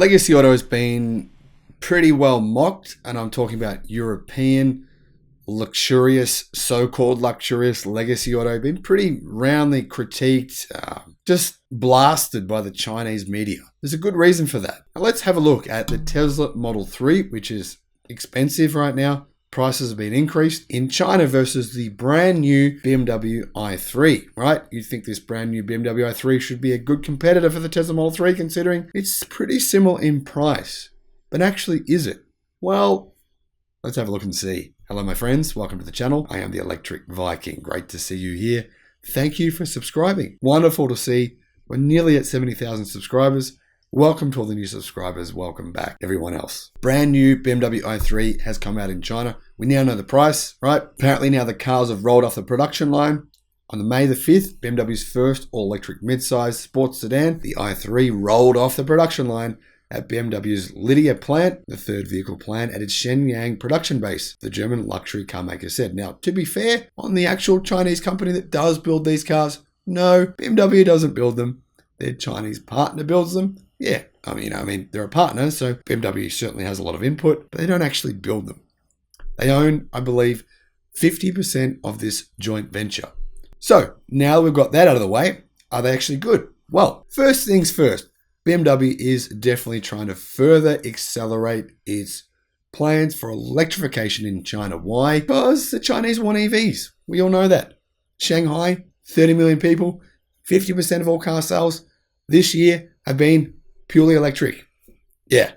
Legacy Auto has been pretty well mocked, and I'm talking about European luxurious, so-called luxurious Legacy Auto, been pretty roundly critiqued, just blasted by the Chinese media. There's a good reason for that. Now let's have a look at the Tesla Model 3, which is expensive right now. Prices have been increased in China versus the brand new BMW i3, right? You'd think this brand new BMW i3 should be a good competitor for the Tesla Model 3, considering it's pretty similar in price. But actually, is it? Well, let's have a look and see. Hello, my friends. Welcome to the channel. I am the Electric Viking. Great to see you here. Thank you for subscribing. Wonderful to see. We're nearly at 70,000 subscribers. Welcome to all the new subscribers. Welcome back, everyone else. Brand new BMW i3 has come out in China. We now know the price, right? Apparently now the cars have rolled off the production line. On the May the 5th, BMW's first all-electric mid-size sports sedan, the i3, rolled off the production line at BMW's Lydia plant, the third vehicle plant at its Shenyang production base, the German luxury car maker said. Now, to be fair, on the actual Chinese company that does build these cars, no, BMW doesn't build them. Their Chinese partner builds them. Yeah, I mean, they're a partner, so BMW certainly has a lot of input, but they don't actually build them. They own, I believe, 50% of this joint venture. So, now we've got that out of the way, are they actually good? Well, first things first, BMW is definitely trying to further accelerate its plans for electrification in China. Why? Because the Chinese want EVs. We all know that. Shanghai, 30 million people, 50% of all car sales this year have been purely electric. Yeah,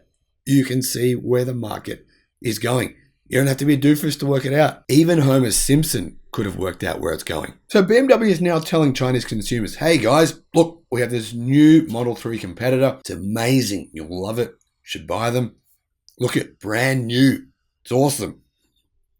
you can see where the market is going. You don't have to be a doofus to work it out. Even Homer Simpson could have worked out where it's going. So BMW is now telling Chinese consumers, hey guys, look, we have this new Model 3 competitor. It's amazing. You'll love it. You should buy them. Look at brand new. It's awesome.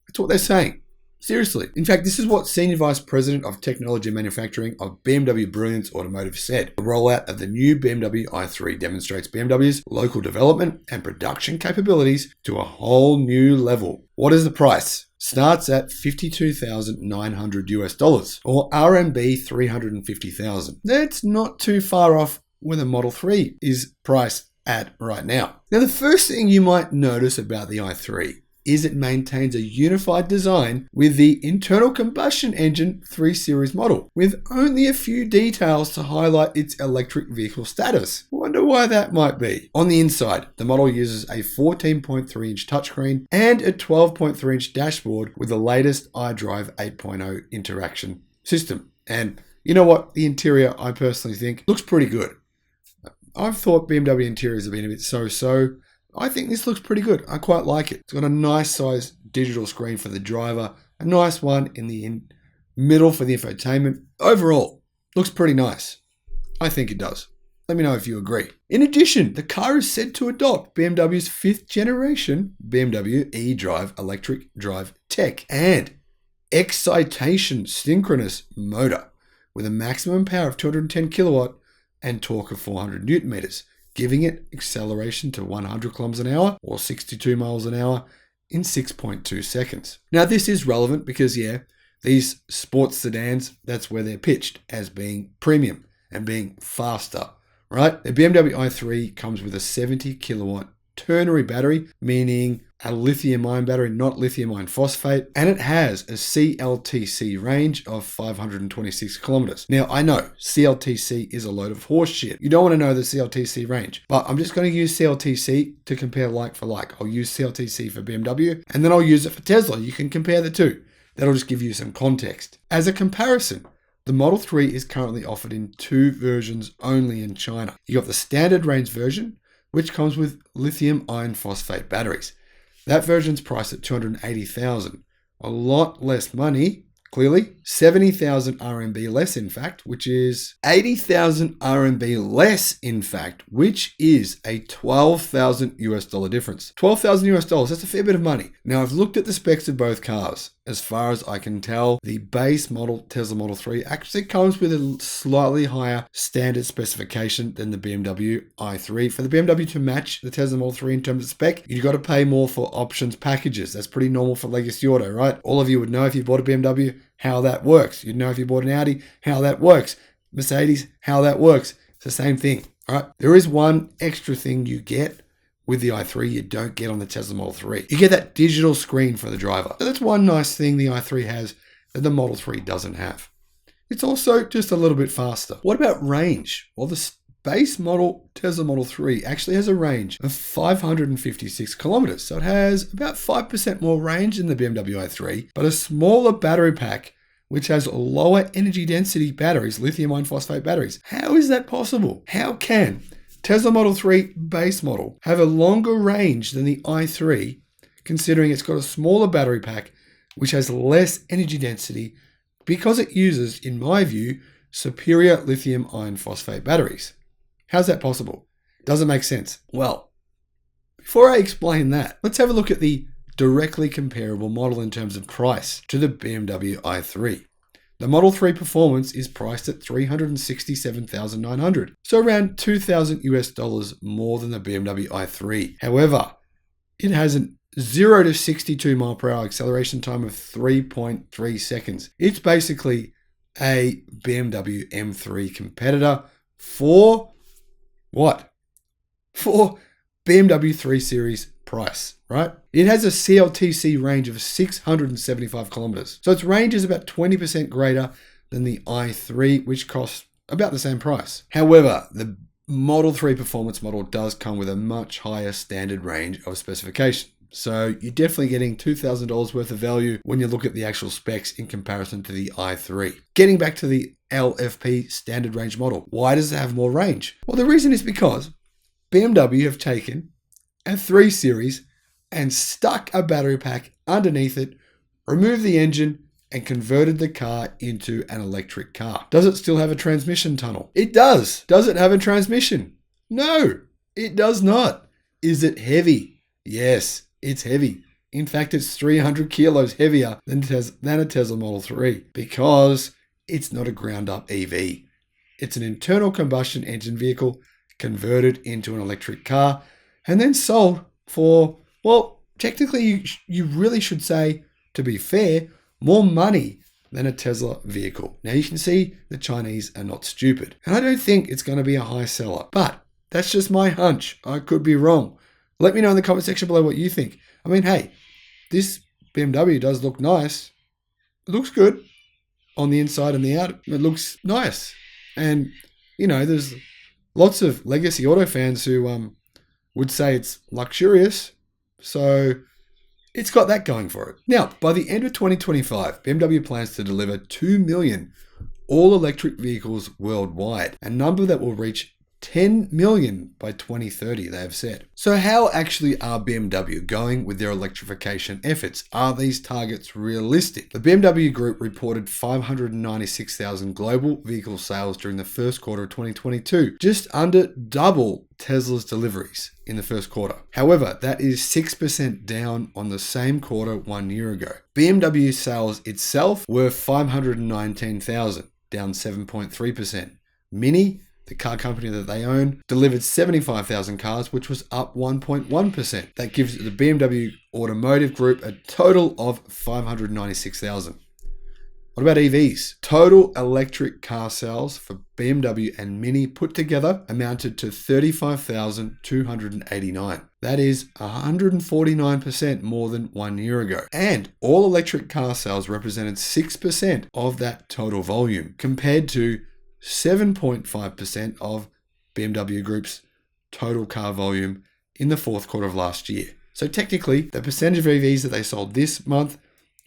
That's what they're saying. Seriously. In fact, this is what Senior Vice President of Technology and Manufacturing of BMW Brilliance Automotive said. The rollout of the new BMW i3 demonstrates BMW's local development and production capabilities to a whole new level. What is the price? Starts at $52,900 or RMB 350,000. That's not too far off where the Model 3 is priced at right now. Now, the first thing you might notice about the i3 is it maintains a unified design with the internal combustion engine 3 Series model, with only a few details to highlight its electric vehicle status. Wonder why that might be. On the inside, the model uses a 14.3-inch touchscreen and a 12.3-inch dashboard with the latest iDrive 8.0 interaction system. And you know what? The interior, I personally think, looks pretty good. I've thought BMW interiors have been a bit so-so. I think this looks pretty good. I quite like it. It's got a nice size digital screen for the driver, a nice one in the middle for the infotainment. Overall, looks pretty nice. I think it does. Let me know if you agree. In addition, the car is said to adopt BMW's 5th generation BMW eDrive electric drive tech and excitation synchronous motor with a maximum power of 210 kilowatt and torque of 400 newton meters, giving it acceleration to 100 kilometers an hour or 62 miles an hour in 6.2 seconds. Now, this is relevant because, yeah, these sports sedans, that's where they're pitched as being premium and being faster, right? The BMW i3 comes with a 70 kilowatt ternary battery, meaning a lithium-ion battery, not lithium iron phosphate, and it has a CLTC range of 526 kilometers. Now, I know CLTC is a load of horse shit. You don't want to know the CLTC range, but I'm just going to use CLTC to compare like for like. I'll use CLTC for BMW, and then I'll use it for Tesla. You can compare the two. That'll just give you some context. As a comparison, the Model 3 is currently offered in 2 versions only in China. You got the standard range version, which comes with lithium iron phosphate batteries. That version's priced at $280,000. A lot less money, clearly. 70,000 RMB less, in fact, which is 80,000 RMB less, in fact, which is a $12,000 difference. $12,000, that's a fair bit of money. Now, I've looked at the specs of both cars. As far as I can tell, the base model Tesla Model 3 actually comes with a slightly higher standard specification than the BMW i3. For the BMW to match the Tesla Model 3 in terms of spec, you've got to pay more for options packages. That's pretty normal for Legacy Auto, right? All of you would know if you bought a BMW, how that works. You'd know if you bought an Audi, how that works. Mercedes, how that works. It's the same thing. All right, there is one extra thing you get with the i3 you don't get on the Tesla Model 3. You get that digital screen for the driver. So that's one nice thing the i3 has that the Model 3 doesn't have. It's also just a little bit faster. What about range? Well, the base model Tesla Model 3 actually has a range of 556 kilometers. So it has about 5% more range than the BMW i3, but a smaller battery pack which has lower energy density batteries, lithium iron phosphate batteries. How is that possible? How can Tesla Model 3 base model have a longer range than the i3, considering it's got a smaller battery pack, which has less energy density because it uses, in my view, superior lithium iron phosphate batteries? How's that possible? Doesn't make sense. Well, before I explain that, let's have a look at the directly comparable model in terms of price to the BMW i3. The Model 3 Performance is priced at $367,900, so around $2,000 more than the BMW i3. However, it has a 0 to 62 mile per hour acceleration time of 3.3 seconds. It's basically a BMW M3 competitor for what? For BMW 3 Series price, right? It has a CLTC range of 675 kilometers. So its range is about 20% greater than the i3, which costs about the same price. However, the Model 3 Performance model does come with a much higher standard range of specification. So you're definitely getting $2,000 worth of value when you look at the actual specs in comparison to the i3. Getting back to the LFP standard range model, why does it have more range? Well, the reason is because BMW have taken a 3 Series and stuck a battery pack underneath it, removed the engine, and converted the car into an electric car. Does it still have a transmission tunnel? It does. Does it have a transmission? No, it does not. Is it heavy? Yes, it's heavy. In fact, it's 300 kilos heavier than a Tesla Model 3 because it's not a ground-up EV. It's an internal combustion engine vehicle converted into an electric car and then sold for, well, technically you really should say, to be fair, more money than a Tesla vehicle. Now you can see the Chinese are not stupid. And I don't think it's going to be a high seller, but that's just my hunch. I could be wrong. Let me know in the comment section below what you think. I mean, hey, this BMW does look nice. It looks good on the inside and the out. It looks nice. And, you know, there's lots of legacy auto fans who would say it's luxurious. So it's got that going for it. Now, by the end of 2025, BMW plans to deliver 2 million all-electric vehicles worldwide, a number that will reach 10 million by 2030, they have said. So how actually are BMW going with their electrification efforts? Are these targets realistic? The BMW Group reported 596,000 global vehicle sales during the first quarter of 2022, just under double Tesla's deliveries in the first quarter. However, that is 6% down on the same quarter 1 year ago. BMW sales itself were 519,000, down 7.3%. Mini, the car company that they own, delivered 75,000 cars, which was up 1.1%. That gives the BMW Automotive Group a total of 596,000. What about EVs? Total electric car sales for BMW and Mini put together amounted to 35,289. That is 149% more than 1 year ago. And all electric car sales represented 6% of that total volume, compared to 7.5% of BMW Group's total car volume in the fourth quarter of last year. So technically, the percentage of EVs that they sold this month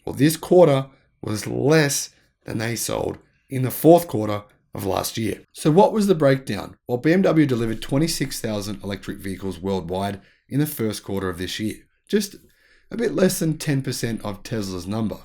or this quarter was less than they sold in the fourth quarter of last year. So what was the breakdown? Well, BMW delivered 26,000 electric vehicles worldwide in the first quarter of this year, just a bit less than 10% of Tesla's number.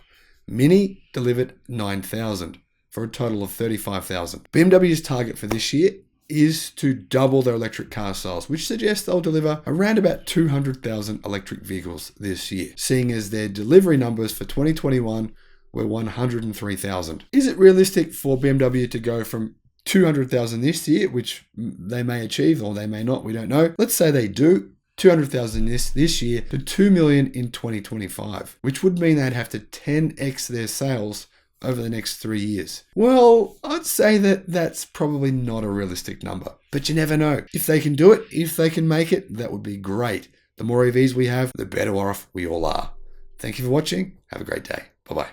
Mini delivered 9,000. For a total of 35,000. BMW's target for this year is to double their electric car sales, which suggests they'll deliver around about 200,000 electric vehicles this year, seeing as their delivery numbers for 2021 were 103,000. Is it realistic for BMW to go from 200,000 this year, which they may achieve or they may not, we don't know. Let's say they do 200,000 this year to 2 million in 2025, which would mean they'd have to 10x their sales over the next 3 years? Well, I'd say that that's probably not a realistic number. But you never know. If they can do it, if they can make it, that would be great. The more EVs we have, the better off we all are. Thank you for watching. Have a great day. Bye-bye.